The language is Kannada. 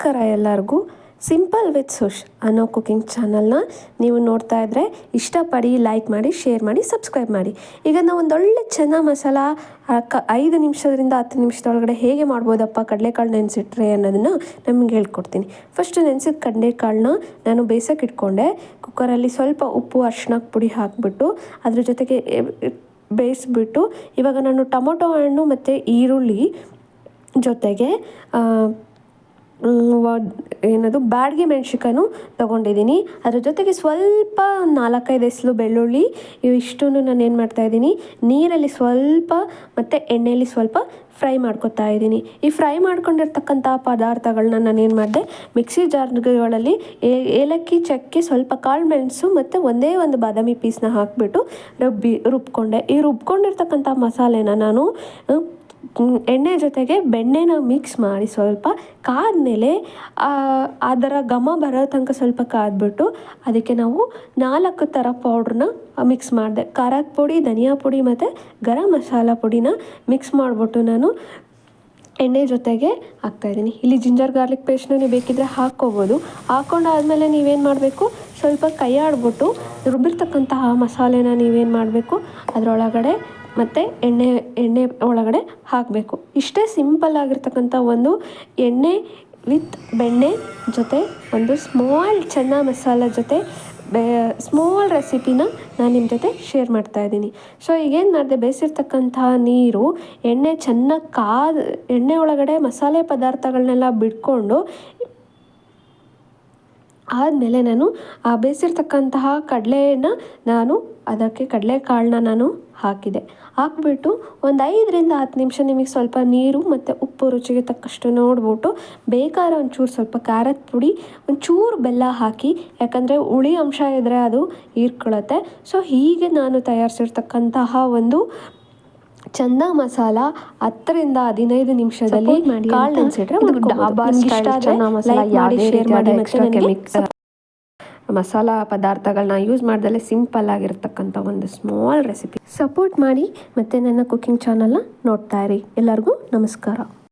ನಮಸ್ಕಾರ ಎಲ್ಲರಿಗೂ. ಸಿಂಪಲ್ ವಿತ್ ಸುಶ್ ಅನ್ನೋ ಕುಕಿಂಗ್ ಚಾನಲ್ನ ನೀವು ನೋಡ್ತಾ ಇದ್ದರೆ ಇಷ್ಟಪಡಿ ಲೈಕ್ ಮಾಡಿ, ಶೇರ್ ಮಾಡಿ, ಸಬ್ಸ್ಕ್ರೈಬ್ ಮಾಡಿ. ಈಗ ನಾವು ಒಂದೊಳ್ಳೆ ಚೆನ್ನ ಮಸಾಲ 5 ನಿಮಿಷದಿಂದ 10 ನಿಮಿಷದೊಳಗಡೆ ಹೇಗೆ ಮಾಡ್ಬೋದಪ್ಪ ಕಡಲೆಕಾಳು ನೆನೆಸಿಟ್ರೆ ಅನ್ನೋದನ್ನು ನಿಮ್ಗೆ ಹೇಳ್ಕೊಡ್ತೀನಿ. ಫಸ್ಟು ನೆನೆಸಿದ ಕಡಲೆಕಾಳನ್ನ ನಾನು ಬೇಯಿಸೋಕೆ ಇಟ್ಕೊಂಡೆ. ಕುಕ್ಕರಲ್ಲಿ ಸ್ವಲ್ಪ ಉಪ್ಪು, ಅರಿಶಿನ ಪುಡಿ ಹಾಕಿಬಿಟ್ಟು ಅದ್ರ ಜೊತೆಗೆ ಬೇಯಿಸ್ಬಿಟ್ಟು, ಇವಾಗ ನಾನು ಟೊಮೊಟೊ ಹಣ್ಣು ಮತ್ತು ಈರುಳ್ಳಿ ಜೊತೆಗೆ ಏನದು ಬ್ಯಾಡಗಿ ಮೆಣಸಿನ್ಕಾಯನ್ನು ತೊಗೊಂಡಿದ್ದೀನಿ. ಅದ್ರ ಜೊತೆಗೆ ಸ್ವಲ್ಪ 4-5 ಎಸಳು ಬೆಳ್ಳುಳ್ಳಿ, ಇವಿಷ್ಟನ್ನು ನಾನು ಏನು ಮಾಡ್ತಾಯಿದ್ದೀನಿ, ನೀರಲ್ಲಿ ಸ್ವಲ್ಪ ಮತ್ತು ಎಣ್ಣೆಯಲ್ಲಿ ಸ್ವಲ್ಪ ಫ್ರೈ ಮಾಡ್ಕೊತಾ ಇದ್ದೀನಿ. ಈ ಫ್ರೈ ಮಾಡ್ಕೊಂಡಿರ್ತಕ್ಕಂಥ ಪದಾರ್ಥಗಳನ್ನ ನಾನು ಏನು ಮಾಡಿದೆ, ಮಿಕ್ಸಿ ಜಾರ್ಗಳಲ್ಲಿ ಏಲಕ್ಕಿ, ಚಕ್ಕೆ, ಸ್ವಲ್ಪ ಕಾಳು ಮೆಣಸು ಮತ್ತು ಒಂದೇ ಒಂದು ಬಾದಾಮಿ ಪೀಸ್ನ ಹಾಕಿಬಿಟ್ಟು ರುಬ್ಕೊಂಡೆ. ಈ ರುಬ್ಕೊಂಡಿರ್ತಕ್ಕಂಥ ಮಸಾಲೆನ ನಾನು ಎಣ್ಣೆ ಜೊತೆಗೆ ಬೆಣ್ಣೆನ ಮಿಕ್ಸ್ ಮಾಡಿ ಸ್ವಲ್ಪ ಕಾದ್ಮೇಲೆ ಅದರ ಘಮ ಬರೋ ತನಕ ಸ್ವಲ್ಪ ಕಾದ್ಬಿಟ್ಟು ಅದಕ್ಕೆ ನಾವು 4 ಥರ ಪೌಡ್ರನ್ನ ಮಿಕ್ಸ್ ಮಾಡಿದೆ. ಖಾರದ ಪುಡಿ, ಧನಿಯಾ ಪುಡಿ ಮತ್ತು ಗರಂ ಮಸಾಲ ಪುಡಿನ ಮಿಕ್ಸ್ ಮಾಡಿಬಿಟ್ಟು ನಾನು ಎಣ್ಣೆ ಜೊತೆಗೆ ಹಾಕ್ತಾಯಿದ್ದೀನಿ. ಇಲ್ಲಿ ಜಿಂಜರ್ ಗಾರ್ಲಿಕ್ ಪೇಸ್ಟ್ನ ನೀವು ಬೇಕಿದ್ದರೆ ಹಾಕ್ಕೋಬೋದು. ಹಾಕ್ಕೊಂಡಾದ್ಮೇಲೆ ನೀವೇನು ಮಾಡಬೇಕು, ಸ್ವಲ್ಪ ಕೈ ಆಡಿಬಿಟ್ಟು ರುಬ್ಬಿರ್ತಕ್ಕಂತಹ ಮಸಾಲೆನ ನೀವೇನು ಮಾಡಬೇಕು, ಅದರೊಳಗಡೆ ಮತ್ತು ಎಣ್ಣೆ ಒಳಗಡೆ ಹಾಕಬೇಕು. ಇಷ್ಟೇ ಸಿಂಪಲ್ ಆಗಿರ್ತಕ್ಕಂಥ ಒಂದು ಎಣ್ಣೆ ವಿತ್ ಬೆಣ್ಣೆ ಜೊತೆ ಒಂದು ಸ್ಮಾಲ್ ಚೆನ್ನ ಮಸಾಲ ಜೊತೆ ಸ್ಮಾಲ್ ರೆಸಿಪಿನ ನಾನು ನಿಮ್ಮ ಜೊತೆ ಶೇರ್ ಮಾಡ್ತಾಯಿದ್ದೀನಿ. ಸೊ ಈಗೇನು ಮಾಡಿದೆ, ಬೇಯಿಸಿರ್ತಕ್ಕಂತಹ ನೀರು ಎಣ್ಣೆ ಚೆನ್ನಾಗಿ ಎಣ್ಣೆ ಒಳಗಡೆ ಮಸಾಲೆ ಪದಾರ್ಥಗಳನ್ನೆಲ್ಲ ಬಿಟ್ಕೊಂಡು ಆದಮೇಲೆ ನಾನು ಆ ಬೇಯಿಸಿರ್ತಕ್ಕಂತಹ ಕಡಲೆನ ನಾನು ಅದಕ್ಕೆ ಕಡಲೆಕಾಳನ್ನ ನಾನು ಹಾಕಿದೆ. ಹಾಕ್ಬಿಟ್ಟು ಒಂದು 5ರಿಂದ 10 ನಿಮಿಷ ನಿಮಗೆ ಸ್ವಲ್ಪ ನೀರು ಮತ್ತು ಉಪ್ಪು ರುಚಿಗೆ ತಕ್ಕಷ್ಟು ನೋಡ್ಬಿಟ್ಟು ಬೇಕಾದ್ರೆ ಒಂಚೂರು ಸ್ವಲ್ಪ ಖಾರದ ಪುಡಿ, ಒಂಚೂರು ಬೆಲ್ಲ ಹಾಕಿ, ಯಾಕಂದರೆ ಹುಳಿ ಅಂಶ ಇದ್ದರೆ ಅದು ಹೀರ್ಕೊಳ್ಳುತ್ತೆ. ಸೊ ಹೀಗೆ ನಾನು ತಯಾರಿಸಿರ್ತಕ್ಕಂತಹ ಒಂದು ಚೆನ್ನ ಮಸಾಲ 10ರಿಂದ 15 ನಿಮಿಷದಲ್ಲಿ ಕಾಳು ನೆನೆಸಿಟ್ರೆ ಮಸಾಲ ಪದಾರ್ಥಗಳನ್ನ ಯೂಸ್ ಮಾಡ್ದಲ್ಲೇ ಸಿಂಪಲ್ ಆಗಿರ್ತಕ್ಕಂಥ ಒಂದು ಸ್ಮಾಲ್ ರೆಸಿಪಿ. ಸಪೋರ್ಟ್ ಮಾಡಿ ಮತ್ತು ನನ್ನ ಕುಕಿಂಗ್ ಚಾನಲ್ನ ನೋಡ್ತಾ ಇರಿ. ಎಲ್ಲರಿಗೂ ನಮಸ್ಕಾರ.